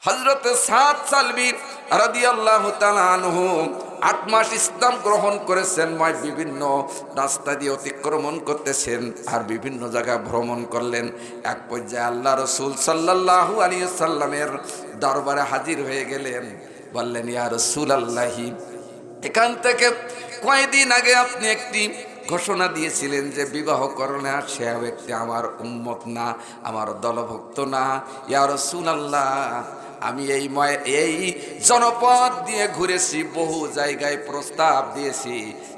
হযরত সাদ সালবী রাদিয়াল্লাহু তাআলা আনহু ৮ মাস ইসলাম গ্রহণ করেছেন। বিভিন্ন রাস্তা দিয়ে অতিক্রমণ করতেছেন আর বিভিন্ন জায়গায় ভ্রমণ করলেন। এক পর্যায়ে আল্লাহ রাসূল সাল্লাল্লাহু আলাইহি সাল্লামের দরবারে হাজির হয়ে গেলেন। বললেন, ইয়া রাসূলুল্লাহি, এখান থেকে কয়েকদিন আগে আপনি একটি ঘোষণা দিয়েছিলেন যে বিবাহ করণে আর সে ব্যক্তি আমার উম্মত না, আমার দলভুক্ত না। ইয়া রাসূলুল্লাহ, আমি এই জনপদ দিয়ে ঘুরেছি, বহু জায়গায় প্রস্তাব দিয়েছি,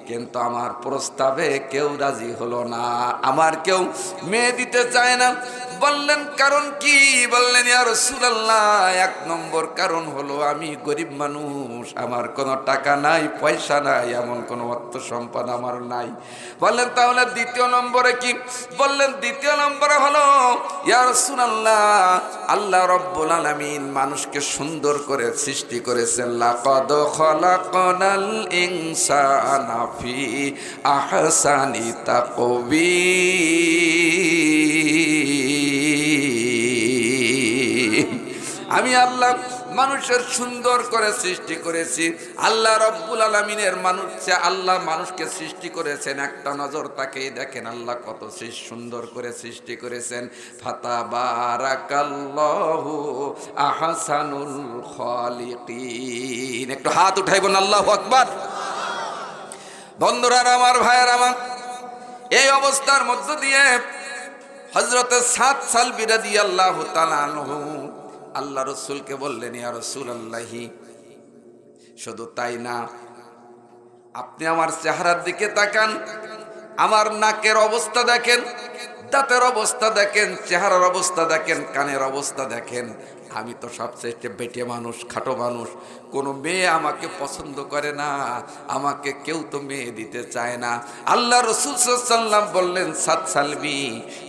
কিন্তু আমার প্রস্তাবে কেউ রাজি হলো না, আমার কেউ মেয়ে দিতে চায় না। বললেন, কারণ কি? বললেন, ইয়া রাসূলুল্লাহ, ১ নম্বর কারণ হলো আমি গরিব মানুষ, আমার কোনো টাকা নাই, পয়সা নাই, এমন কোনো অর্থ সম্পদ আমার নাই। বললেন, তাহলে দ্বিতীয় নম্বরে কি? বললেন, দ্বিতীয় নম্বরে হলো, ইয়া রাসূলুল্লাহ, আল্লাহ রাব্বুল আলামিন মানুষকে সুন্দর করে সৃষ্টি করেছেন। লাকাদ খালাকনাল ইনসানা ফি আহসানি তাকবীর। আমি আল্লাহ মানুষের সুন্দর করে সৃষ্টি করেছি। আল্লাহ রাব্বুল আলামিনের আল্লাহ মানুষকে সৃষ্টি করেছেন, একটা নজর তাকেই দেখেন আল্লাহ কত সুন্দর করে সৃষ্টি করেছেন। ফাতাবারাকাল্লাহু আহসানুল খালিকিন। একটু হাত উঠাইবেন, আল্লাহু আকবার। বন্ধুরা আমার, ভাইয়ের আমার, এই অবস্থার মধ্য দিয়ে হযরত সাদ সালবী রাদিয়াল্লাহু তাআলা আনহু আল্লাহ রসুলকে বললেন, ইয়া রাসূলুল্লাহি, শুধু তাই না, আপনি আমার চেহারার দিকে তাকান, আমার নাকের অবস্থা দেখেন, দাঁতের অবস্থা দেখেন, চেহারার অবস্থা দেখেন, কানের অবস্থা দেখেন। আমি তো সবচেয়ে বেটে মানুষ, খাটো মানুষ, কোনো মেয়ে আমাকে পছন্দ করে না, আমাকে কেউ তো মেয়ে দিতে চায় না। আল্লাহ রাসূল সাল্লাল্লাহু আলাইহি ওয়াসাল্লাম বললেন, সাদ সালবী,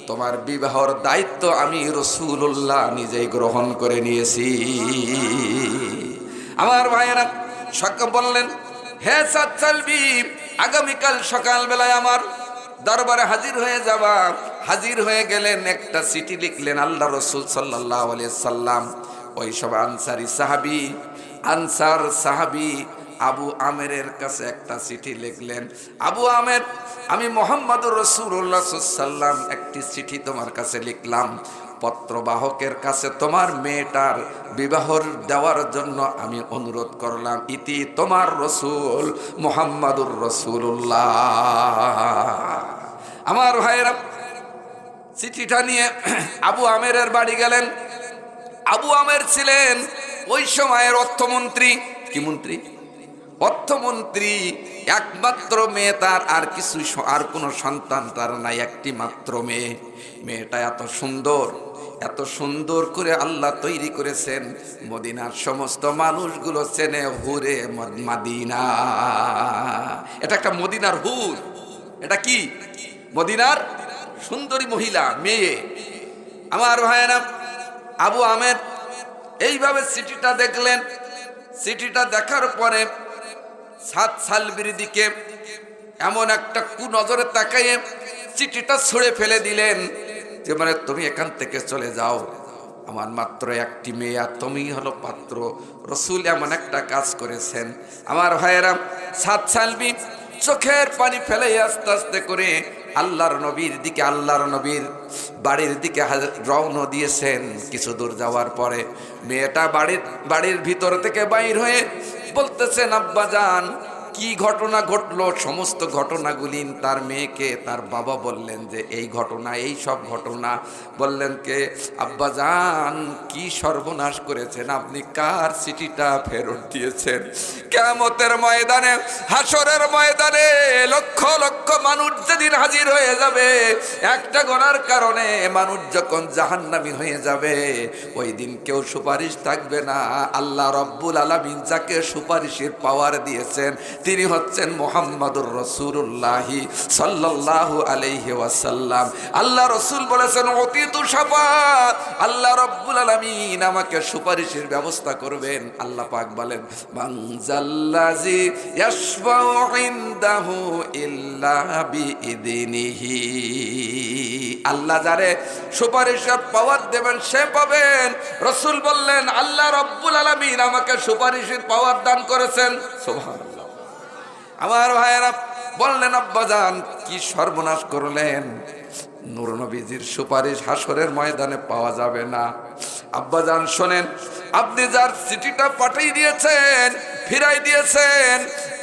তোমার বিবাহর দায়িত্ব আমি রাসূলুল্লাহ নিজেই গ্রহণ করে নিয়েছি। আমার ভাইয়েরা বললেন, হে সাদ সালবী, আগামীকাল সকালবেলায় আমার দরবারে হাজির হয়ে যাবা। হাজির হয়ে গেলেন, একটা চিঠি লিখলেন আল্লাহ রাসূল সাল্লাল্লাহু আলাইহি সাল্লাম। ওই সব আনসার সাহাবী আবু আমেরের কাছে একটা চিঠি লিখলেন। আবু আমের, আমি মুহাম্মদুর রাসূলুল্লাহ সাল্লাল্লাহু আলাইহি সাল্লাম একটি চিঠি তোমার কাছে লিখলাম। পত্রবাহকের কাছে তোমার মেয়েটার বিবাহর দেওয়ার জন্য আমি অনুরোধ করলাম। ইতি তোমার রাসূল মুহাম্মদুর রাসূলুল্লাহ। আমার ভাইয়েরা, চিঠিটা নিয়ে আবু আমেরের বাড়ি গেলেন। আবু আমের ছিলেন ওই সময়ের অর্থমন্ত্রী। কি মন্ত্রী? অর্থমন্ত্রী। একমাত্র মেয়ে তার, আর কোনো সন্তান তার নাই, একটি মাত্র মেয়ে। মেয়েটা এত সুন্দর করে আল্লাহ তৈরি করেছেন, মদিনার সমস্ত মানুষগুলো চেনে হুরে মদিনা। এটা একটা মদিনার হুর। এটা কি? মদিনার সুন্দরী মহিলা, মেয়ে। আমার ভাইয়েরা, আবু আমের এইভাবে চিঠিটা দেখলেন। চিঠিটা দেখার পরে সাদ সালবীর দিকে এমন একটা কুনজরে তাকাইয়ে চিঠিটা ছুঁড়ে ফেলে দিলেন যে, মানে তুমি এখান থেকে চলে যাও, আমার মাত্র একটি মেয়ে আর তুমি হলো পাত্র। রাসূল এমন একটা কাজ করেছেন। আমার ভাইয়েরা, সাদ সালবী চোখের পানি ফেলে আস্তে আস্তে করে আল্লাহর নবীর বাড়ির দিকে রওনা দিয়েছেন। কিছু দূর যাওয়ার পরে মেয়েটা বাড়ির ভিতর থেকে বাইর হয়ে বলতেছেন, আব্বাজান, কি ঘটনা ঘটলো? সমস্ত ঘটনাগুলি তার মেয়েকে তার বাবা বললেন যে এই ঘটনা, এই সব ঘটনা। বললেন, কে আব্বাজান, কি সর্বনাশ করেছেন আপনি? কার চিঠিটা ফেরত দিয়েছেন? কিয়ামতের ময়দানে, হাসরের ময়দানে লক্ষ লক্ষ মানুষ যেদিন হাজির হয়ে যাবে, একটা গোনার কারণে মানুষ যখন জাহান্নামী হয়ে যাবে, ওই দিন কেউ সুপারিশ থাকবে না। আল্লাহ রাব্বুল আলামিন যাকে সুপারিশের পাওয়ার দিয়েছেন তিনি হচ্ছেন মুহাম্মদুর রাসূলুল্লাহ সাল্লাল্লাহু আলাইহি ওয়াসাল্লাম। আল্লাহ রাসূল বলেছেন, অতীত শাফাত, আল্লাহ রাব্বুল আলামিন আমাকে সুপারিশের ব্যবস্থা করবেন। আল্লাহ পাক বলেন, মান জাল্লাযী ইয়াশফাউ ইনদাহু ইল্লা বিইযনিহি। আল্লাহ যারে সুপারিশের পাওয়ার দেবেন সে পাবেন। রাসূল বললেন আল্লাহ রাব্বুল আলামিন আমাকে সুপারিশের পাওয়ার দান করেছেন। সুবহানাল্লাহ। আমার ভাইয়েরা বললেন আব্বাজান কি সর্বনাশ করলেন, নূর নবীজির সুপারিশ হাসরের ময়দানে পাওয়া যাবে না। আব্বাজান শোনেন, আপনি যার চিঠিটা পাঠিয়ে দিয়েছেন, ফিরাই দিয়েছেন,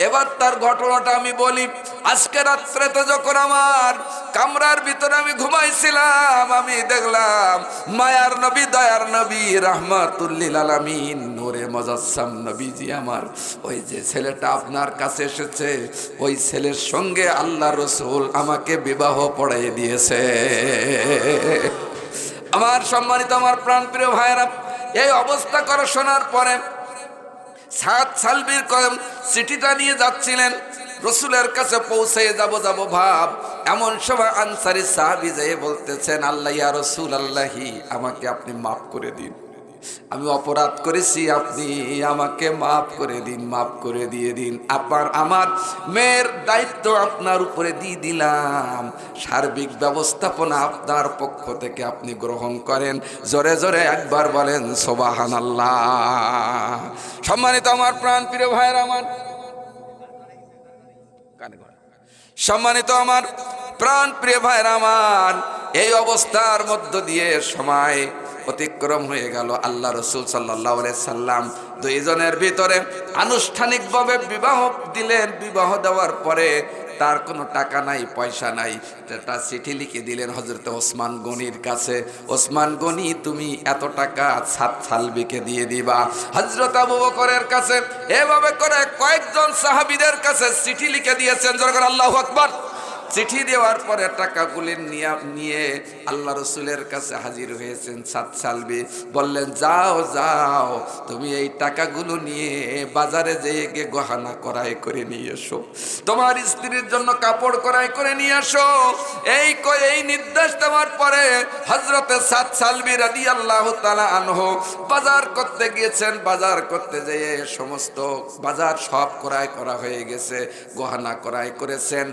এবার তার ঘটনাটা আমি বলি। আজকে রাত্রেতে যখন আমার কামরার ভিতরে আমি ঘুমাইছিলাম, আমি দেখলাম মায়ার নবী, দয়ার নবী, রাহমাতুল লিল আলামিন, নূরে মুজাসসাম নবীজি আমার, ওই যে ছেলেটা আপনার কাছে এসেছে, ওই ছেলের সঙ্গে আল্লাহ রাসূল আমাকে বিবাহ পড়াই দিয়েছে। আমার সম্মানিত আমার প্রাণপ্রিয় ভাইরা, এই অবস্থা করে শোনার পরে সাদ সালবির চিঠিটা নিয়ে যাচ্ছিলেন, রসুলের কাছে পৌঁছে যাব ভাব, এমন সময় আনসারী সাহাবী যেয়ে বলতেছেন আল্লাহ ইয়া রাসূল আল্লাহি, আমাকে আপনি মাফ করে দিন, আমি অপরাধ করেছি, আপনি আমাকে মাফ করে দিন, মাফ করে দিয়ে দিন। আমার মেয়ের দায়িত্ব আপনার উপরে দিয়ে দিলাম, সার্বিক ব্যবস্থাপনা আপনার পক্ষ থেকে আপনি গ্রহণ করেন। জোরে জোরে একবার বলেন সুবহানাল্লাহ। সম্মানিত আমার প্রাণ প্রিয় ভাইয়েরা, আমার সম্মানিত আমার প্রাণ প্রিয় ভাইয়েরা আমার, এই অবস্থার মধ্য দিয়ে সময় অতিক্রম হয়ে গেল। আল্লাহ রাসূল সাল্লাল্লাহু আলাইহি সাল্লাম দুইজনের ভিতরে আনুষ্ঠানিকভাবে বিবাহ দিলেন। বিবাহ দেওয়ার পরে তার কোনো টাকা নাই, পয়সা নাই, একটা চিঠি লিখে দিলেন হযরত ওসমান গনির কাছে, ওসমান গনি তুমি এত টাকা সাদ সালবিকে দিয়ে দিবা। হযরত আবু বকরের কাছে, এভাবে করে কয়েকজন সাহাবীদের কাছে চিঠি লিখে দিয়েছেন। যখন আল্লাহু আকবার, চিঠি দেওয়ার পরে টাকাগুলি নিয়ে আল্লাহ রসুলের কাছে হাজির হয়েছেন সাদ সালবি। বললেন যাও যাও, তুমি এই টাকাগুলো নিয়ে বাজারে যেয়ে গিয়ে গহনা ক্রয় করে নিয়ে এসো, তোমার স্ত্রীর জন্য কাপড় ক্রয় করে নিয়ে আসো। এই নির্দেশ দেওয়ার পরে হযরতে সাদ সালবি রাদিয়াল্লাহু তাআলা আনহু বাজার করতে গিয়েছেন। বাজার করতে যেয়ে সমস্ত বাজার সব ক্রয় করা হয়ে গেছে, গহনা ক্রয় করেছেন,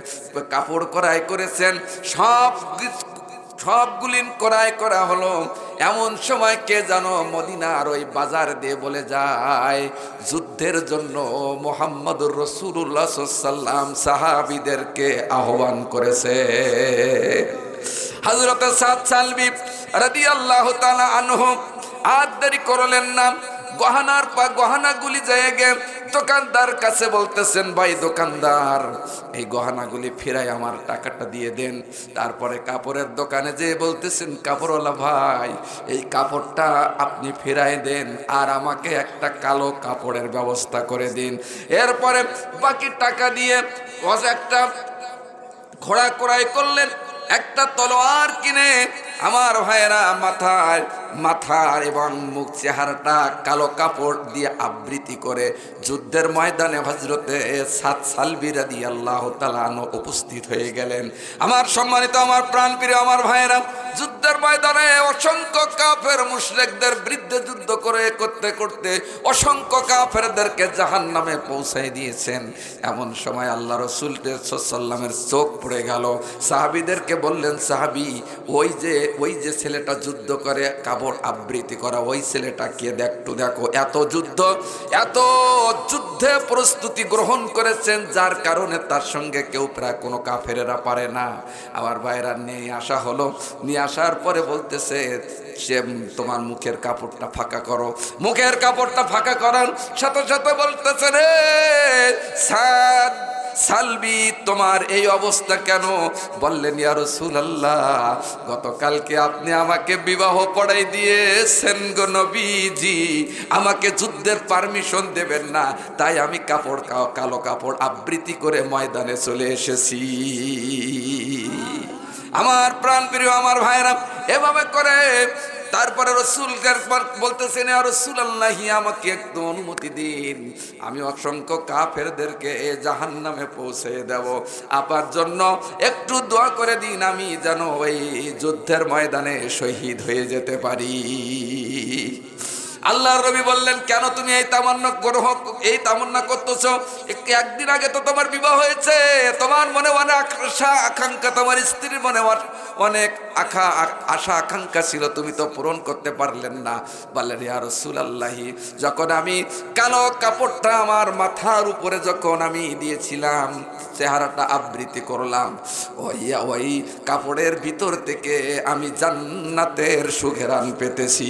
কাপড় ক্রয় করেছেন, সবগুলি ক্রয় করা হলো। এমন সময় কে যেন মদিনার ওই বাজার দিয়ে বলে যায় যুদ্ধের জন্য মুহাম্মদুর রাসূলুল্লাহ সাল্লাল্লাহু আলাইহি ওয়াসাল্লাম সাহাবীদেরকে আহ্বান করেছে। হযরত সাদ সালবি রাদিয়াল্লাহু তাআলা আনহু আর দেরি করলেন না, গহনাগুলি জায়গায় দোকানদার কাছে বলতেছেন ভাই দোকানদার, এই গহনাগুলি ফিরাই আমার টাকাটা দিয়ে দেন। তারপরে কাপড়ের দোকানে যেয়ে বলতেছেন কাপড়ওয়ালা ভাই, এই কাপড়টা আপনি ফিরাই দেন আর আমাকে একটা কালো কাপড়ের ব্যবস্থা করে দিন। এরপরে বাকি টাকা দিয়ে একটা ঘোড়া ক্রয় করলেন, একটা তলোয়ার কিনে আমার ভাইয়েরা মাথার এবং মুখ চেহারাটা কালো কাপড় দিয়ে আবৃতি করে যুদ্ধের ময়দানে হযরতে সাদ সালবি রাদিয়াল্লাহু তাআলা উপস্থিত হয়ে গেলেন। আমার সম্মানিত আমার প্রাণপ্রিয় আমার ভাইয়েরা, যুদ্ধের ময়দানে অসংখ্য কাফের মুশরিকদের বিরুদ্ধে যুদ্ধ করতে করতে অসংখ্য কাফেরদেরকে জাহান্নামে পৌঁছায় দিয়েছেন। এমন সময় আল্লাহ রাসূল সাল্লাল্লাহু আলাইহি ওয়াসাল্লামের চোখ পড়ে গেল। সাহাবীদেরকে বললেন সাহাবী, ওই যে ছেলেটা যুদ্ধ করে কাপড় আবৃত্তি করা, ওই ছেলেটা কে, দেখো এত যুদ্ধে প্রস্তুতি গ্রহণ করেছেন, যার কারণে তার সঙ্গে কেউ প্রায় কোনো কাফেরেরা পারে না। আমার ভাইরা নিয়ে আসা হলো, নিয়ে আসার পরে বলতেছে সে তোমার মুখের কাপড়টা ফাঁকা করো। মুখের কাপড়টা ফাঁকা করার সাথে সাথে বলতেছে রে সাদ সালবি তোমার এই অবস্থা কেন? বললেন ইয়া রাসূলুল্লাহ, গতকালকে আপনি আমাকে বিবাহ পড়াই দিয়েছেন গো নবীজি, আমাকে যুদ্ধের পারমিশন দেবেন না, তাই আমি কালো কাপড় আবৃত্তি করে ময়দানে চলে এসেছি। আমার প্রাণপ্রিয় আমার ভাইরা, এভাবে করে তারপরে রসুল বলতেছেন ইয়া রাসূলুল্লাহ, আমাকে একটু অনুমতি দিন, আমি অসংখ্য কাফেরদেরকে জাহান্নামে পৌঁছে দেব, আপনার জন্য একটু দোয়া করে দিন, আমি যেন ওই যুদ্ধের ময়দানে শহীদ হয়ে যেতে পারি। আল্লাহর নবী বললেন, কেন তুমি এই তামান্না করতেছো? একদিন আগে তো তোমার বিবাহ হয়েছে, তোমার মনে অনেক আশা আকাঙ্ক্ষা, তোমার স্ত্রীর মনে অনেক আশা আকাঙ্ক্ষা ছিল, তুমি তো পূরণ করতে পারলেন না। বললেন, ইয়া রাসূলুল্লাহি, যখন আমি কালো কাপড়টা আমার মাথার উপরে যখন আমি দিয়েছিলাম, চেহারাটা আবৃত্তি করলাম, ওই কাপড়ের ভিতর থেকে আমি জান্নাতের সুঘ্রাণ পেতেছি।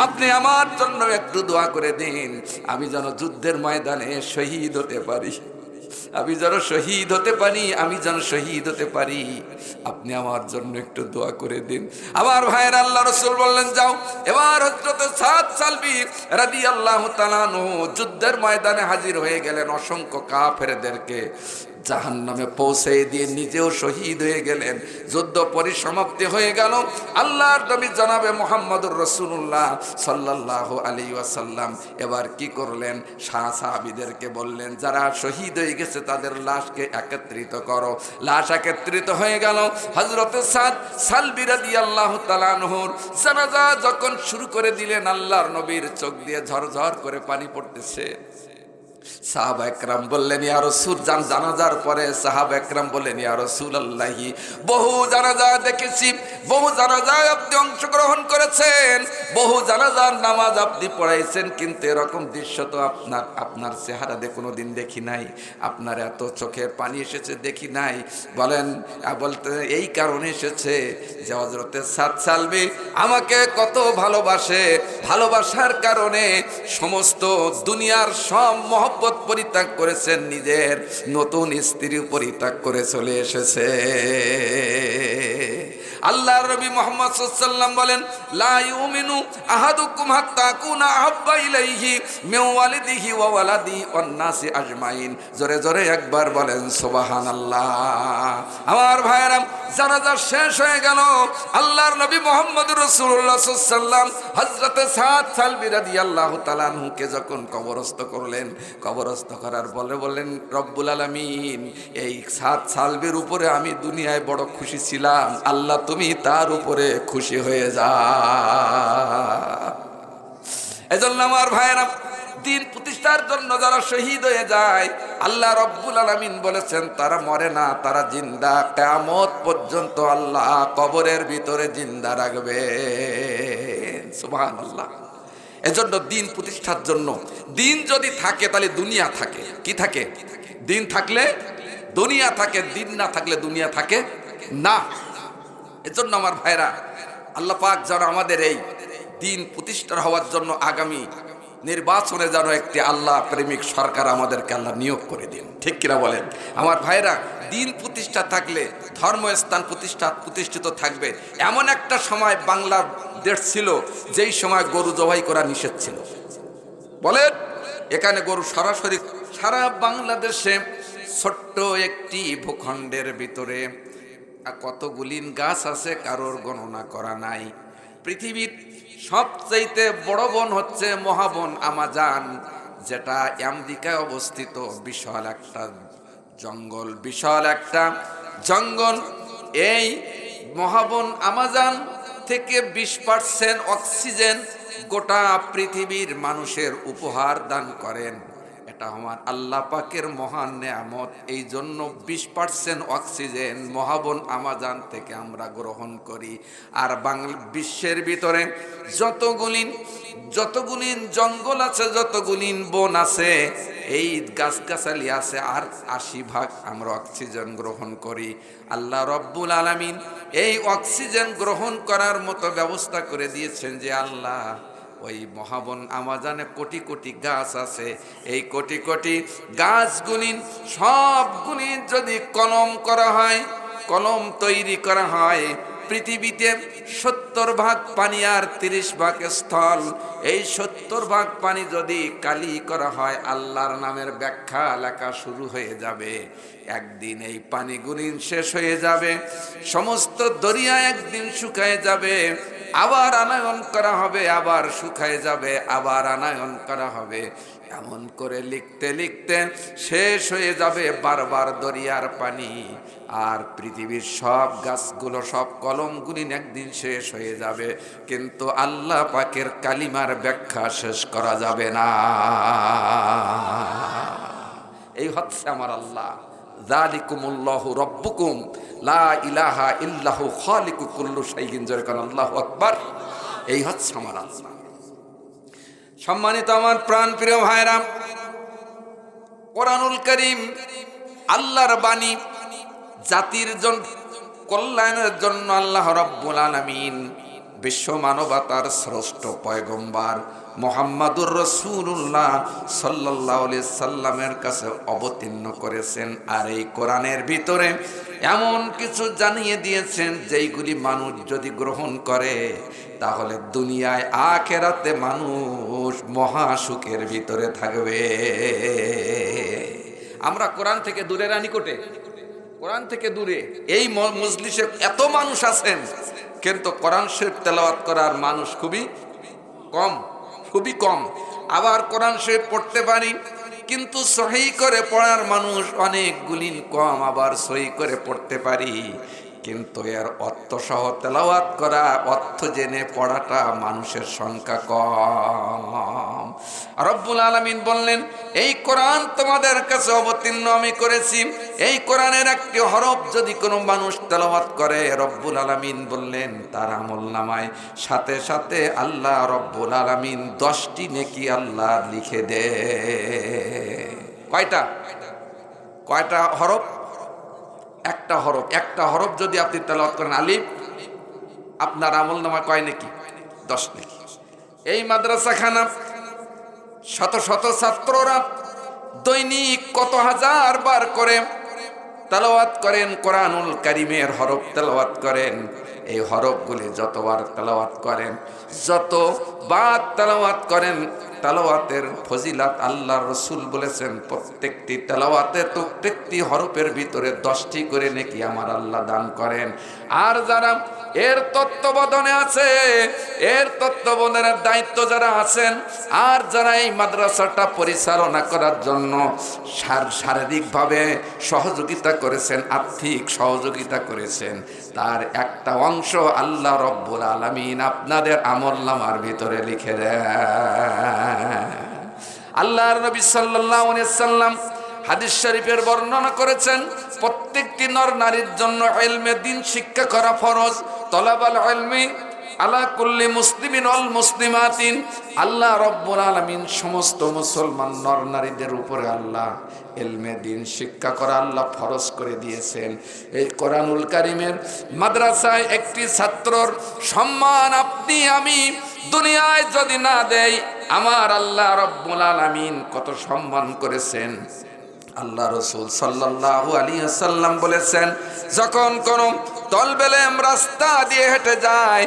আপনি আমার জন্য একটু দোয়া করে দিন, আমি যেন যুদ্ধের ময়দানে শহীদ হতে পারি, আমি যেন শহীদ হতে পারি, আমি যেন শহীদ হতে পারি। আপনি আমার জন্য একটু দোয়া করে দিন। আমার ভাইয়ের, আল্লাহ রাসূল বললেন, যাও। এবার হযরত সাদ সালবি রাদিয়াল্লাহু তাআলা আনহু যুদ্ধের ময়দানে হাজির হয়ে গেলেন, অসংখ্য কাফেরদেরকে জাহান্নামে পৌঁছে দিয়ে নিজেও শহীদ হয়ে গেলেন। যুদ্ধ পরিসমাপ্তি হয়ে গেল। আল্লাহর নবী জনাবে মুহাম্মদুর রাসূলুল্লাহ সাল্লাল্লাহু আলাইহি ওয়াসাল্লাম এবার কি করলেন? সাহাবীদেরকে বললেন, যারা শহীদ হয়ে গেছে তাদের লাশকে একত্রিত করো। লাশ একত্রিত হয়ে গেল। হযরত সাদ সালবি রাদিয়াল্লাহু তাআলা আনহুর জানাজা যখন শুরু করে দিলেন, আল্লাহর নবীর চোখ দিয়ে ঝরঝর করে পানি পড়তেছে। সাহাবা একরাম বললেন, ইয়া রাসূল, জানাজার পরে সাহাবা একরাম বললেন, ইয়া রাসূলুল্লাহি, বহু জানাজা দেখেছি, বহু জানাজায় আপনি অংশগ্রহণ করেছেন, বহু জানাজার নামাজ আপনি পড়াইছেন, কিন্তু এরকম দৃশ্য তো আপনার চেহারাতে কোনোদিন দেখি নাই, আপনার এত চোখের পানি এসেছে দেখি নাই। বলতে এই কারণে এসেছে যে হযরত সাদ সালবি আমাকে কত ভালোবাসে, ভালোবাসার কারণে সমস্ত দুনিয়ার সব মহব্বত পরিত্যাগ করেছেন, নিজের নতুন স্ত্রী পরিত্যাগ করে চলে এসেছে। আল্লাহর নবী মুহাম্মদ সাল্লাল্লাহু আলাইহি ওয়াসাল্লাম বলেন, লা ইউমিনু আহাদুকুম হাত্তা কুনা আহাব্বা ইলাইহি মিন ওয়ালিদিহি ওয়া ওয়ালাদিহি ওয়ান নাসি আজমাইন। জোরে জোরে একবার বলেন সুবহানাল্লাহ। আমার ভাইরা, জানাজা শেষ হয়ে গেল। আল্লাহর নবী মুহাম্মদুর রাসূলুল্লাহ সাল্লাল্লাহু আলাইহি ওয়াসাল্লাম হযরত সাদ সালবি রাদিয়াল্লাহু তাআলা আনহুকে যখন কবরস্থ করলেন, কবরস্থ করার বললেন, রব্বুল আলামিন, এই সাদ সালবির উপরে আমি দুনিয়ায় বড় খুশি ছিলাম, আল্লাহ তুমি তার উপরে খুশি হয়ে যা। এজন্য আমার ভাইরা, দিন প্রতিষ্ঠার জন্য যারা শহীদ হয়ে যায়, আল্লাহ রব্বুল আলামিন বলেছেন তারা মরে না, তারা জিন্দা, কিয়ামত পর্যন্ত আল্লাহ কবরের ভিতরে জিন্দা রাখবে। সুবহানাল্লাহ। এজন্য দিন প্রতিষ্ঠার জন্য, দিন যদি থাকে তাহলে দুনিয়া থাকে। কি থাকে? দিন থাকলে দুনিয়া থাকে, দিন না থাকলে দুনিয়া থাকে না। এজন্য আমার ভাইরা, আল্লাহ পাক যেন আমাদের এই দিন প্রতিষ্ঠা হওয়ার জন্য আগামী নির্বাচনে যেন একটি আল্লাহ প্রেমিক সরকার আমাদেরকে আল্লাহ নিয়োগ করে দিন। ঠিক কিনা বলেন? আমার ভাইরা, দিন প্রতিষ্ঠা থাকলে ধর্মস্থান প্রতিষ্ঠিত থাকবে। এমন একটা সময় বাংলার দেশ ছিল যেই সময় গরু জবাই করা নিষেধ ছিল। বলেন, এখানে গরু সরাসরি সারা বাংলাদেশে ছোট্ট একটি ভূখণ্ডের ভিতরে কতগুলি গাছ আছে কারোর গণনা করা নাই। পৃথিবীর সবচাইতে বড় বন হচ্ছে মহাবন আমাজন, যেটা আমেরিকায় অবস্থিত। বিশাল একটা জঙ্গল, বিশাল একটা জঙ্গল। এই মহাবন আমাজন থেকে 20% অক্সিজেন গোটা পৃথিবীর মানুষের উপহার দান করেন। এটা আমার আল্লাহ পাকের মহান নেয়ামত। এই জন্য 20% অক্সিজেন মহাবন আমাজন থেকে আমরা গ্রহণ করি। আর বিশ্বের ভিতরে যতগুলি জঙ্গল আছে, যতগুলি বন আছে, এই গাছগাছালি আছে, আর 80% আমরা অক্সিজেন গ্রহণ করি। আল্লাহ রব্বুল আলামিন এই অক্সিজেন গ্রহণ করার মতো ব্যবস্থা করে দিয়েছেন যে আল্লাহ ওই মহাবন আমাজনে কোটি কোটি গাছ আছে। এই কোটি কোটি গাছগুলি সবগুলি যদি কলম করা হয়, কলম তৈরি করা হয়, পৃথিবীতে 70% পানি আর 30% স্থল। এই 70% পানি যদি কালি করা হয়, আল্লাহর নামের ব্যাখ্যা লেখা শুরু হয়ে যাবে। একদিন এই পানিগুলি শেষ হয়ে যাবে, সমস্ত দরিয়া একদিন শুকায় যাবে। আবার আনয়ন করা হবে, আবার শুকায় যাবে, আবার আনয়ন করা হবে। এমন করে লিখতে লিখতে শেষ হয়ে যাবে বারবার দরিয়ার পানি। আর পৃথিবীর সব গাছগুলো, সব কলমগুলি একদিন শেষ হয়ে যাবে, কিন্তু আল্লাহ পাকের কালিমার ব্যাখ্যা শেষ করা যাবে না। এই হচ্ছে আমার আল্লাহ। যালিকুমুল্লাহু রাব্বুকুম লা ইলাহা ইল্লাহু খালিকু কুল্লু শাইইন। জোরে কান আল্লাহু আকবার। এই হচ্ছে আমার আল্লাহ। সম্মানিত আমার প্রাণ প্রিয় ভাইরা, কোরআনুল কারীম আল্লাহর বাণী, জাতির জন্য কল্যাণের জন্য আল্লাহ রাব্বুল আলামিন বিশ্ব মানবতার শ্রেষ্ঠ পয়গম্বর মুহাম্মাদুর রাসূলুল্লাহ সাল্লাল্লাহু আলাইহি সাল্লামের কাছে অবতীর্ণ করেছেন। আর এই কোরআনের ভিতরে এমন কিছু জানিয়ে দিয়েছেন যেইগুলি মানুষ যদি গ্রহণ করে তাহলে দুনিয়ায় আখিরাতে মানুষ মহা সুখের ভিতরে থাকবে। আমরা কোরআন থেকে দূরে না নিকটে? কোরআন থেকে দূরে। এই মজলিসে এত মানুষ আছেন, কিন্তু কোরআন শরীফ তেলাওয়াত করার মানুষ খুবই কম, খুবই কম। আবার কোরআন শরীফ পড়তে পারি, কিন্তু সহি করে পড়ার মানুষ অনেকগুলি কম। আবার সহি করে পড়তে পারি, কিন্তু এর অর্থ সহ তেলাওয়াত করা, অর্থ জেনে পড়াটা মানুষের সংখ্যা কম। রব্বুল আলামিন বললেন, এই কোরআন তোমাদের কাছে অবতীর্ণ আমি করেছি। এই কোরআনের একটি হরফ যদি কোনো মানুষ তেলাওয়াত করে, রব্বুল আলামিন বললেন তার আমলনামায় সাথে সাথে আল্লাহ রব্বুল আলামিন 10টি নেকি আল্লাহ লিখে দে। কয়টা? কয়টা হরফ? একটা হরফ। একটা হরফ যদি আপনি তেলাওয়াত করেন, আলিফ, আপনার আমলনামায় কয় নেকি? 10 নেকি। এই মাদ্রাসাখানা শত শত ছাত্ররা দৈনিক কত হাজার বার করে তেলাওয়াত করেন, কোরআনুল কারীমের হরফ তেলাওয়াত করেন। এই হরফগুলি যতবার তেলাওয়াত করেন, যতবার তেলাওয়াত করেন, তেলাওয়াতের ফজিলাত আল্লাহর রাসূল বলেছেন প্রত্যেকটি তেলাওয়াতে, প্রত্যেকটি হরফের ভিতরে 10টি করে নেকি আমার আল্লাহ দান করেন। আর যারা এর তত্ত্বাবধানে আছে, এর তত্ত্বাবধানের দায়িত্ব যারা আছেন, আর যারা এই মাদ্রাসাটা পরিচালনা করার জন্য শারীরিকভাবে সহযোগিতা করেছেন, আর্থিক সহযোগিতা করেছেন, তার একটা অংশ আল্লাহ রব্বুল আলামিন আপনাদের আমলনামার ভিতরে লিখে দেন। আল্লাহর নবী সাল্লাল্লাহু আলাইহি সাল্লাম হাদিস শরীফের বর্ণনা করেছেন, প্রত্যেকটি নর নারীর জন্য ইলমে দ্বীন শিক্ষা করা ফরজ। তলাবাল ইলমি আলা কুল্লি মুসলিমিন ওয়াল মুসলিমাতিন। আল্লাহ রব্বুল আলামিন সমস্ত মুসলমান নর নারীদের উপরে আল্লাহ ইলমে দ্বীন শিক্ষা করা আল্লাহ ফরজ করে দিয়েছেন। এই কোরআনুল কারীমের মাদ্রাসায় একটি ছাত্রর সম্মান আপনি আমি দুনিয়ায় যদি না দেই, আমার আল্লাহ রব্বুল আলামিন কত সম্মান করেছেন। আল্লাহ রাসূল সাল্লাল্লাহু আলাইহি ওয়াসাল্লাম বলেছেন, যখন কোন তলবেলে রাস্তা দিয়ে হেঁটে যায়,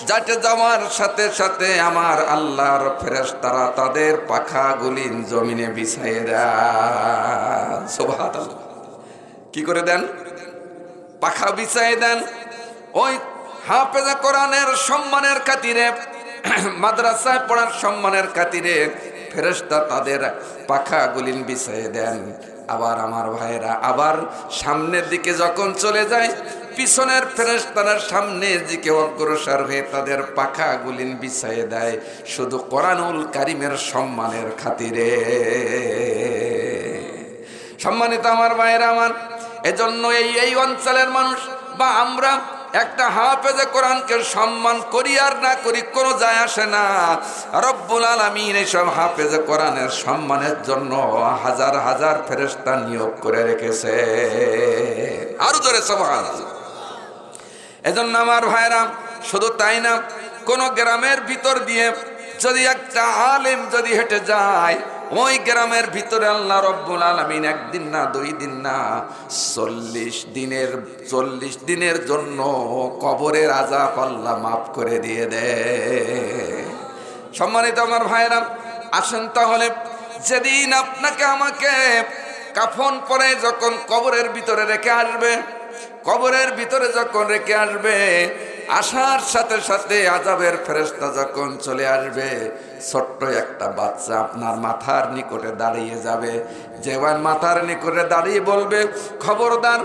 যাতে যাওয়ার সাথে সাথে আমার আল্লাহর ফেরেশতারা তাদের পাখাগুলি জমিনে বিছাইয়ে দেন। সুবহানাল্লাহ। কি করে দেন? পাখা বিছাইয়ে দেন। ওই হাফেজে কোরআনের সম্মানের খাতিরে, মাদ্রাসায় পড়ার সম্মানের খাতিরে ফেরেশতা তাদের পাখাগুলি বিছাইয়ে দেন। আবার আমার ভাইরা, আবার সামনের দিকে যখন চলে যায়, পিছনের ফেরেশতারা সামনের দিকে অগ্রসর হয়ে তাদের পাখাগুলি বিছাইয়ে দেয়, শুধু কোরআনুল কারীমের সম্মানের খাতিরে। সম্মানিত আমার ভাইরা আমার, এজন্য এই অঞ্চলের মানুষ বা আমরা একটা হাফেজে কোরআনকে সম্মান করি আর না করি কোনো যায় আসে না। রব্বুল আলামিন এইসব হাফেজে কোরআনের সম্মানের জন্য হাজার হাজার ফেরেশতা নিয়োগ করে রেখেছে। আরো জোরে সুবহানাল্লাহ। এজন্য আমার ভাইরা, শুধু তাই না, কোন গ্রামের ভিতর দিয়ে যদি একটা আলেম যদি হেঁটে যায়, ওই গ্রামের ভিতরে আল্লাহ রব্বুল আলামিন একদিন না, 2 দিন না, 40 দিনের জন্য কবরের আযাব আল্লাহ মাফ করে দিয়ে দেয়। সম্মানিত আমার ভাইরা, আসেন তাহলে যেদিন আপনাকে আমাকে কাফন পরে যখন কবরের ভিতরে রেখে আসবে, কবরের ভিতরে যখন রেখে আসবে, আসার সাথে সাথে আযাবের ফেরেশতা যখন চলে আসবে, ছোট্ট একটা বাচ্চা আপনার মাথার নিকটে দাঁড়িয়ে যাবে। যেমন মাথার নিকটে দাঁড়িয়ে বলবে, খবরদার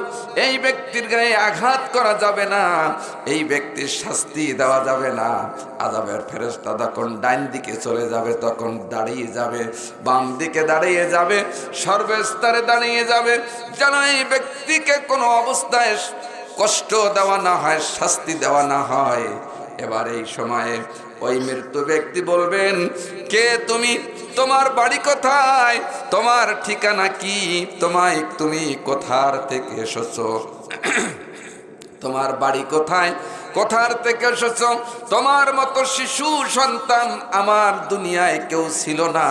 এই ব্যক্তির গায়ে আঘাত করা যাবে না, এই ব্যক্তির শাস্তি দেওয়া যাবে না। আযাবের ফেরেশতা যখন ডান দিকে চলে যাবে তখন দাঁড়িয়ে যাবে, বাম দিকে দাঁড়িয়ে যাবে, সর্বস্তরে দাঁড়িয়ে যাবে, যেন এই ব্যক্তিকে কোনো অবস্থায় কষ্ট দেওয়া না হয়, শাস্তি দেওয়া না হয়। এবার এই সময়ে ওই মৃত্যু ব্যক্তি বলবেন, কে তুমি? তোমার বাড়ি কোথায়? তোমার ঠিকানা কি? তুমি কোথার থেকে এসেছো? তোমার বাড়ি কোথায়? কোথার থেকে এসেছো? তোমার মতো শিশু সন্তান আমার দুনিয়ায় কেউ ছিল না।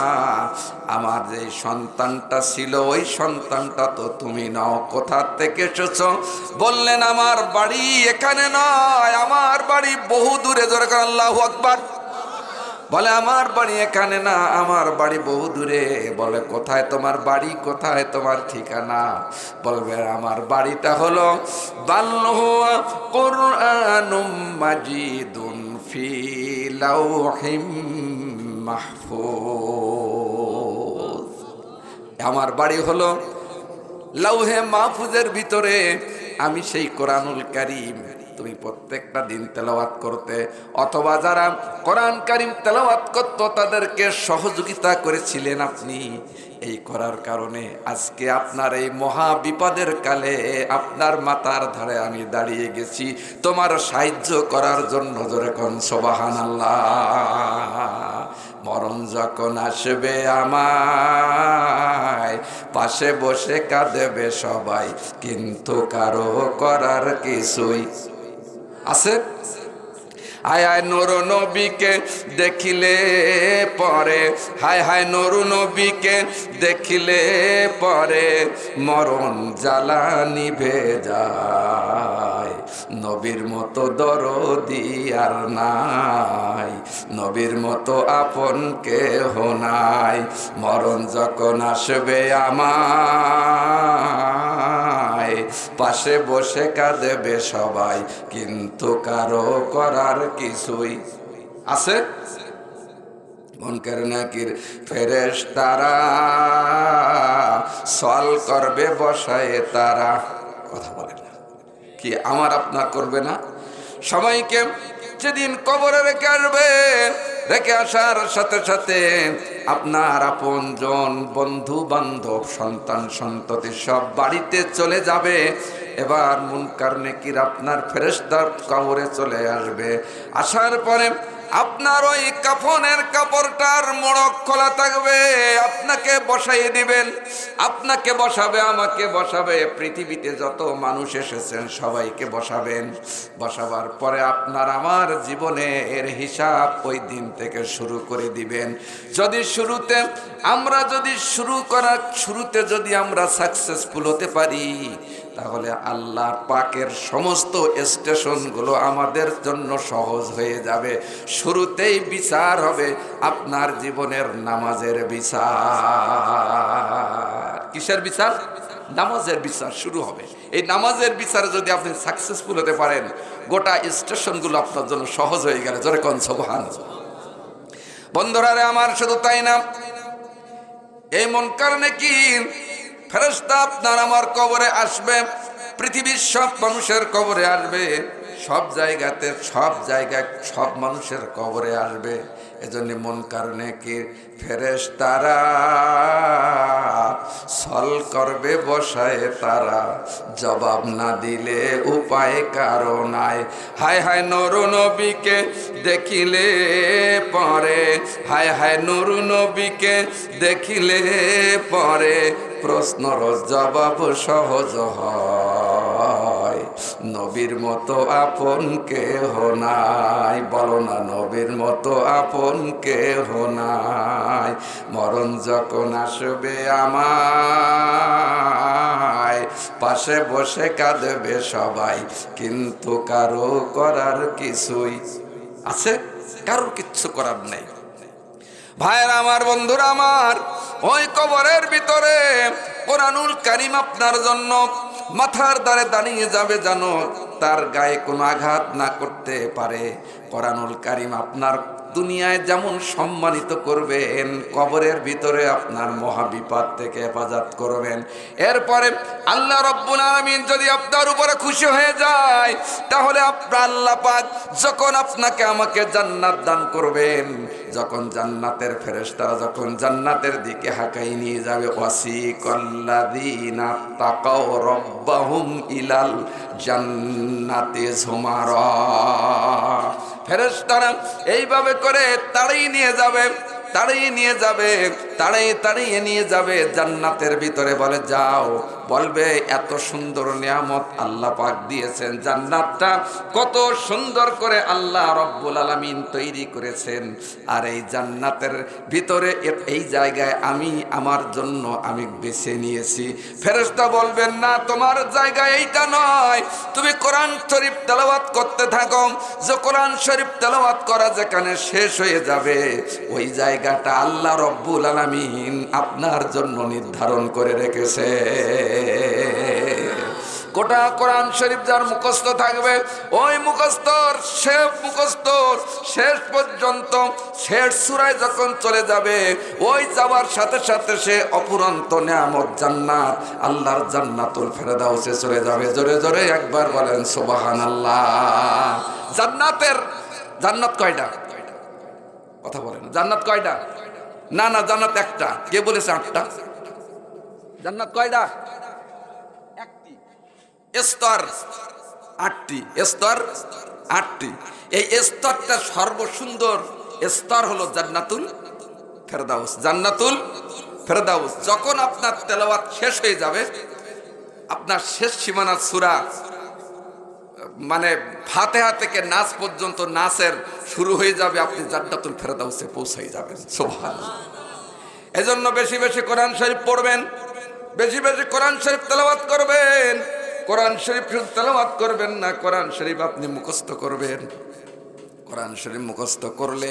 আমার যে সন্তানটা ছিল ওই সন্তানটা তো তুমি নাও। কোথার থেকে এসেছো? বললেন, আমার বাড়ি এখানে নয়, আমার বাড়ি বহু দূরে। জোরে করে আল্লাহু আকবার। বলে, আমার বাড়ি এখানে না, আমার বাড়ি বহু দূরে। বলে, কোথায় তোমার বাড়ি? কোথায় তোমার ঠিকানা? বলবে, আমার বাড়িটা হলো বাল হুয়া কুরআনুম মাজিদুন ফি লাওহিম মাহফুজ। আমার বাড়ি হলো লাউহে মাহফুজের ভিতরে। আমি সেই কোরআনুল কারীম তুমি প্রত্যেকটা দিন তেলাওয়াত করতে, অথবা যারা কোরআন কারীম তেলাওয়াত করত তাদেরকে সহযোগিতা করেছিলেন আপনি। এই করার কারণে আজকে আপনার এই মহা বিপদের কালে আপনার মাথার ধারে আমি দাঁড়িয়ে গেছি তোমার সাহায্য করার জন্য। জোরে কোন সুবহানাল্লাহ। মরণ যখন আসবে আমায়, পাশে বসে কাঁদেবে সবাই, কিন্তু কারো করার কিছুই আছে। হায় হায় নূর নবীকে দেখিলে পরে, হায় হায় নূর নবীকে দেখিলে পরে মরণ জ্বালা নিভে যায়। নবীর মতো দরদি আর নাই, নবীর মতো আপন কেহ নাই। মরণ যখন আসবে আমায়, পাশে বসে কাঁদেবে সবাই, কিন্তু কারো করার কিছুই আছে। মুনকার নাকির ফেরেশতারা সওয়াল করবে বসায় তারা। কথা বলে না কি? আমার আপনার করবে না? সবাইকে যেদিন কবরে রেখে আসবে, রেখে আসার সাথে সাথে আপনার আপনজন, বন্ধু বান্ধব, সন্তান সন্ততি সব বাড়িতে চলে যাবে। এবার মুনকার নেকির আপনার ফেরেশতার কবরে চলে আসবে। আসার পরে আপনার ওই কাফনের কাপড়টার মোড়ক খোলা থাকবে, আপনাকে বসাইয়ে দিবেন। আপনাকে বসাবে, আমাকে বসাবে, পৃথিবীতে যত মানুষ এসেছেন সবাইকে বসাবেন। বসাবার পরে আপনার আমার জীবনের হিসাব ওই দিন থেকে শুরু করে দিবেন। যদি শুরুতে যদি আমরা সাকসেসফুল হতে পারি, তাহলে আল্লাহ পাকের সমস্ত স্টেশনগুলো আমাদের জন্য সহজ হয়ে যাবে। শুরুতেই বিচার হবে আপনার জীবনের নামাজের বিচার। কিসের বিচার? নামাজের বিচার শুরু হবে। এই নামাজের বিচারে যদি আপনি সাকসেসফুল হতে পারেন, গোটা স্টেশনগুলো আপনার জন্য সহজ হয়ে গেল। জোরে কোন সুবহানাল্লাহ। বন্ধুরা রে আমার, শুধু তাই না, এই মুনকার নাকির ফেরেশতা আপনার আমার কবরে আসবে, পৃথিবীর সব মানুষের কবরে আসবে, সব জায়গায় সব মানুষের কবরে আসবে। এজন্য মুনকার নাকির ফেরেশতারা সওয়াল করবে বসায় তারা, জবাব না দিলে উপায় কারো নাই। হায় হায় নূর নবীকে দেখিলে পরে, হায় হায় নূর নবীকে দেখিলে পরে প্রশ্নর জবাব সহজ হয়। নবীর মতো আপন কেহ নাই, বলো না নবীর মতো আপন কেহ নাই। মরণ যখন আসবে আমায়, পাশে বসে কাঁদবে সবাই, কিন্তু কারো করার কিছুই আছে? কারোর কিচ্ছু করার নেই। ভাইয়েরা আমার, বন্ধুরা আমার, ওই কবরের ভিতরে কোরআনুল কারীম আপনার জন্য মাথার দ্বারে দাঁড়িয়ে যাবে। জানো তার গায়ে কোনো আঘাত না করতে পারে। কোরআনুল কারীম আপনার দুনিয়ায় যেমন সম্মানিত করবেন, কবরের ভিতরে আপনার মহাবিপদ থেকে হেফাজত করবেন। এরপরে আল্লাহ রাব্বুল আলামিন যদি আপনার উপরে খুশি হয়ে যায়, তাহলে আপনার আল্লাহ পাক যখন আপনাকে আমাকে জান্নাত দান করবেন, যখন জান্নাতের ফেরেশতারা যখন জান্নাতের দিকে হাঁকাই নিয়ে যাবে, ওয়াসিকাল্লাযীনা তাকাও রাব্বাহুম ইলাল জান্নাতি যুমারা, ফেরেশতারা এইভাবে করে তাড়িয়ে নিয়ে যাবে, তাড়িয়ে নিয়ে যাবে, তাড়িয়ে নিয়ে যাবে জান্নাতের ভিতরে। বলে যাও, বলবে এত সুন্দর নিয়ামত আল্লাহ পাক দিয়েছেন, জান্নাতটা কত সুন্দর করে আল্লাহ রব্বুল আলামিন তৈরি করেছেন, আর এই জান্নাতের ভিতরে এই জায়গায় আমি আমার জন্য আমি বেছে নিয়েছি। ফেরেশতা বলবেন না, তোমার জায়গা এইটা নয়, তুমি কোরআন শরীফ তেলাওয়াত করতে থাকো। যে কোরআন শরীফ তেলাওয়াত করা যেখানে শেষ হয়ে যাবে, ওই জায়গাটা আল্লাহ রব্বুল আলামিন আপনার জন্য নির্ধারণ করে রেখেছে। গোটা কোরআন শরীফ যার মুখস্থ থাকবে, ওই মুখস্থর শেষ পর্যন্ত শেষ সূরায় যখন চলে যাবে, ওই যাওয়ার সাথে সাথে সে অপুরন্ত নিয়ামত জান্নাত, আল্লাহর জান্নাতুল ফেরদাউসে চলে যাবে। জোরে জোরে একবার বলেন সুবহানাল্লাহ। জান্নাত কয়টা? কথা বলেন, জান্নাত কয়টা? না না, জান্নাত একটা। কে বলেছে আটটা? জান্নাত কয়টা? একটি। স্তর আটটি, স্তর আটটি। এই স্তরটা সর্বসুন্দর স্তর হলো জান্নাতুল ফেরদাউস। জান্নাতুল ফেরদাউস। যখন আপনার তেলাওয়াত শেষ হয়ে যাবে, আপনার শেষ সীমানার সূরা মানে ফাতিহা থেকে নাস পর্যন্ত, নাসের শুরু হয়ে যাবে, আপনি জান্নাতুল ফেরদাউসে পৌঁছাই যাবেন। সুবহানাল্লাহ। এজন্য বেশি বেশি কোরআন শরীফ পড়বেন, বেশি বেশি কোরআন শরীফ তেলাওয়াত করবেন। কোরআন শরীফ শুধু তেলাওয়াত করবেন না, কোরআন শরীফ আপনি মুখস্থ করবেন। কোরআন শরীফ মুখস্থ করলে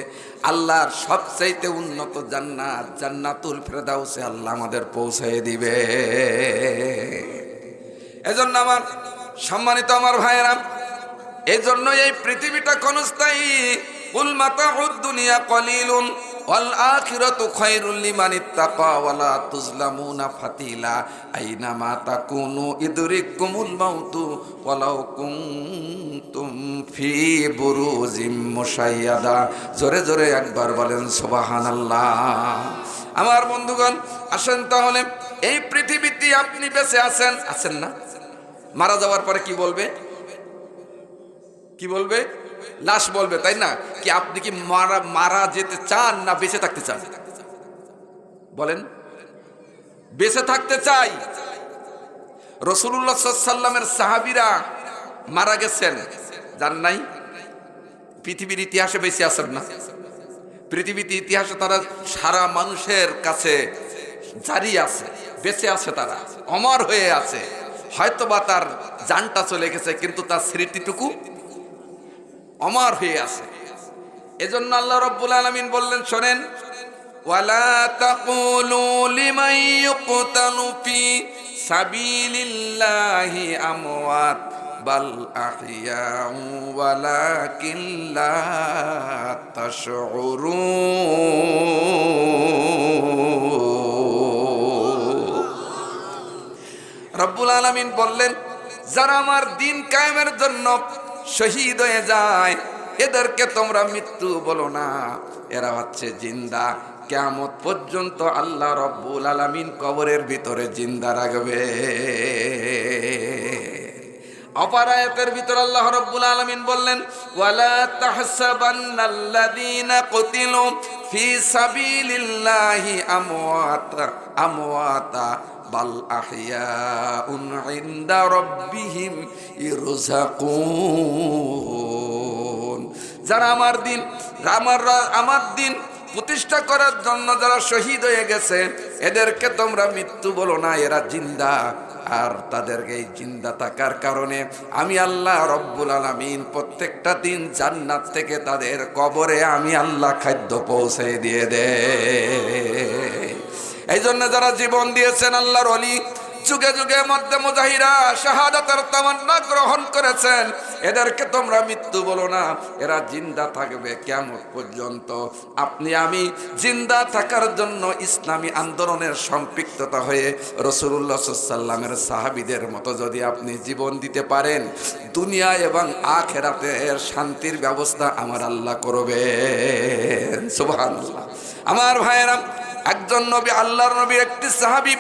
আল্লাহর সবচাইতে উন্নত জান্নাত, জান্নাতুল ফেরদাউসে আল্লাহ আমাদের পৌঁছায় দিবে। এজন্য আমার সম্মানিত আমার ভাইয়েরা, এই জন্য এই পৃথিবীটা ক্ষণস্থায়ী। কুল মাতাউদ দুনিয়া কলিলুন ওয়াল আখিরাতু খায়রুল লিমান ইত্তাকা ওয়া লা তুজলামুনা ফাতিলা আইনামা তাকুনু ইদরিকুমুল মাউতু ওয়ালাউ কুনতুম ফি বুরুজিম মুশাইয়াদা। জোরে জোরে একবার বলেন সুবহানাল্লাহ। আমার বন্ধুগণ, আসেন তাহলে এই পৃথিবীতে আপনি বেঁচে আছেন না? মারা যাওয়ার পরে কি বলবে? কি বলবে? লাশ বলবে, তাই না? কি আপনি কি মারা যেতে চান না বেঁচে থাকতে চান? বলেন। বেঁচে থাকতে চাই। রাসূলুল্লাহ সাল্লাল্লাহু আলাইহি ওয়াসাল্লামের সাহাবীরা মারা গেছেন, জান নাই? পৃথিবীর ইতিহাসে বেঁচে আছেন না? পৃথিবীর ইতিহাসে তারা সারা মানুষের কাছে জারি আছে, বেঁচে আছে, তারা অমর হয়ে আছে। হয়তোবা তার জানটা চলে গেছে, কিন্তু তার স্মৃতিটুকু অমর হয়ে আছে। এজন্য আল্লাহ রাব্বুল আলামিন বললেন, শোনেন, ওয়ালা তাকুলু লিমান ইউকতালু ফি সাবিলিল্লাহি আমওয়াত বাল আহইয়াউ ওয়ালাকিন লা তাশউরুন। রব্বুল আলামিন বললেন, যারা আমার দিন কায়েমের জন্য শহীদ হয়ে যায়, এদেরকে তোমরা মৃত্যু বলো না, এরা হচ্ছে জিন্দা। কিয়ামত পর্যন্ত আল্লাহ রব্বুল আলামিন কবরের ভিতরে জিন্দা রাখবে। অপর আয়াতের ভিতর আল্লাহ রব্বুল আলামিন বললেন, ওয়ালা তাহসাবান্নাল্লাযীনা কুতিলু ফি সাবিলিল্লাহি আমওয়াতা বাল আহইয়াউন ইনদা রাব্বিহিম ইরযাকুন। যারা আমার দিন প্রতিষ্ঠা করার জন্য যারা শহীদ হয়ে গেছে, এদেরকে তোমরা মৃত্যু বলো না, এরা জিন্দা। আর তাদেরকে এই জিন্দা থাকার কারণে আমি আল্লাহ রব্বুল আলামিন প্রত্যেকটা দিন জান্নাত থেকে তাদের কবরে আমি আল্লাহ খাদ্য পৌঁছে দিয়ে দেয়। এই জন্য যারা জীবন দিয়েছেন আল্লাহর ওলি, যুগে যুগে মধ্যে মুজাহিরা শাহাদাতের তামান্না গ্রহণ করেছেন, এদেরকে তোমরা মৃত্যু বলো না, এরা জিন্দা থাকবে কিয়ামত পর্যন্ত। আপনি আমি জিন্দা থাকার জন্য ইসলামী আন্দোলনের সম্পৃক্ততা হয়ে রাসূলুল্লাহ সাল্লাল্লাহু আলাইহি ওয়াসাল্লামের সাহাবীদের মতো যদি আপনি জীবন দিতে পারেন, দুনিয়া এবং আখিরাতের শান্তির ব্যবস্থা আমার আল্লাহ করবেন। সুবহানাল্লাহ। আমার ভাইয়েরা, একজন নবী, আল্লাহর নবী, একটি সাহাবী